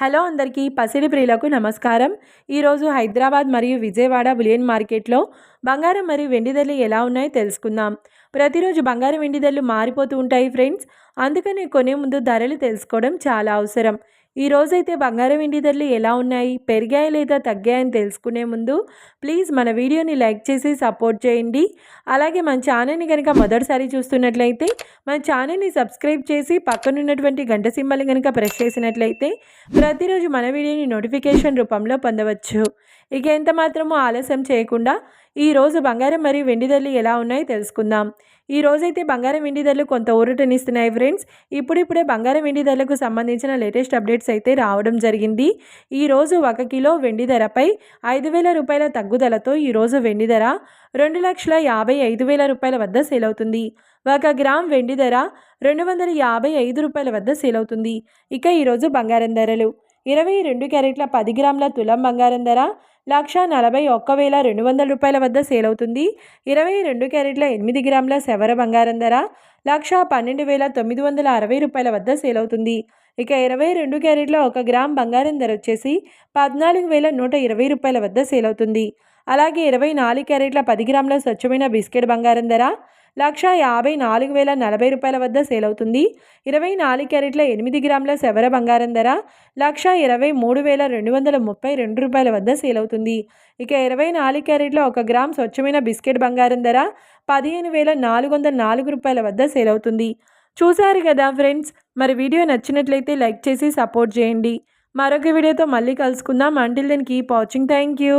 Hello అందరికీ పసిడి ప్రియులకు నమస్కారం. ఈరోజు హైదరాబాద్ మరియు విజయవాడ బులియన్ మార్కెట్లో బంగారం మరియు వెండి ధరలు ఎలా ఉన్నాయో తెలుసుకుందాం. ప్రతిరోజు బంగారం వెండి ధరలు మారిపోతూ ఉంటాయి ఫ్రెండ్స్. అందుకని కొనే ముందు ధరలు తెలుసుకోవడం చాలా అవసరం. ఈ రోజైతే బంగారం వెండి ధరలు ఎలా ఉన్నాయి, పెరిగాయా లేదా తగ్గాయని తెలుసుకునే ముందు ప్లీజ్ మన వీడియోని లైక్ చేసి సపోర్ట్ చేయండి. అలాగే మన ఛానల్ని కనుక మొదటిసారి చూస్తున్నట్లయితే మన ఛానల్ని సబ్స్క్రైబ్ చేసి పక్కనున్నటువంటి గంట సింబల్ని కనుక ప్రెస్ చేసినట్లయితే ప్రతిరోజు మన వీడియోని నోటిఫికేషన్ రూపంలో పొందవచ్చు. ఇక ఎంత మాత్రమూ ఆలస్యం చేయకుండా ఈరోజు బంగారం మరియు వెండి ధరలు ఎలా ఉన్నాయో తెలుసుకుందాం. ఈ రోజైతే బంగారం వెండి ధరలు కొంత ఊరటనిస్తున్నాయి ఫ్రెండ్స్. ఇప్పుడిప్పుడే బంగారం వెండి ధరలకు సంబంధించిన లేటెస్ట్ అప్డేట్స్ అయితే రావడం జరిగింది. ఈరోజు 1 కిలో వెండి ధరపై 5,000 రూపాయల తగ్గుదలతో ఈరోజు వెండి ధర 2,55,000 రూపాయల వద్ద సేల్ అవుతుంది. 1 గ్రామ్ వెండి ధర 255 రూపాయల వద్ద సేల్ అవుతుంది. ఇక ఈరోజు బంగారం ధరలు 22 క్యారెట్ల 10 గ్రాముల తులం బంగారం ధర 1,41,200 రూపాయల వద్ద సేల్ అవుతుంది. 22 క్యారెట్ల 8 గ్రాముల సవర బంగారం ధర 1,12,960 రూపాయల వద్ద సేల్ అవుతుంది. ఇక 22 క్యారెట్ల 1 గ్రామ్ బంగారం ధర వచ్చేసి 14,120 రూపాయల వద్ద సేల్ అవుతుంది. అలాగే 24 క్యారెట్ల 10 గ్రాముల స్వచ్ఛమైన బిస్కెట్ బంగారం ధర 1,54,040 రూపాయల వద్ద సేల్ అవుతుంది. 24 క్యారెట్ల 8 గ్రాముల సవర బంగారం ధర 1,23,232 రూపాయల వద్ద సేల్ అవుతుంది. ఇక 24 క్యారెట్ల 1 గ్రామ్ స్వచ్ఛమైన బిస్కెట్ బంగారం ధర 15,404 రూపాయల వద్ద సేల్ అవుతుంది. చూసారు కదా ఫ్రెండ్స్, మరి వీడియో నచ్చినట్లయితే లైక్ చేసి సపోర్ట్ చేయండి. మరొక వీడియోతో మళ్ళీ కలుసుకుందాం. Until then keep watching. Thank you.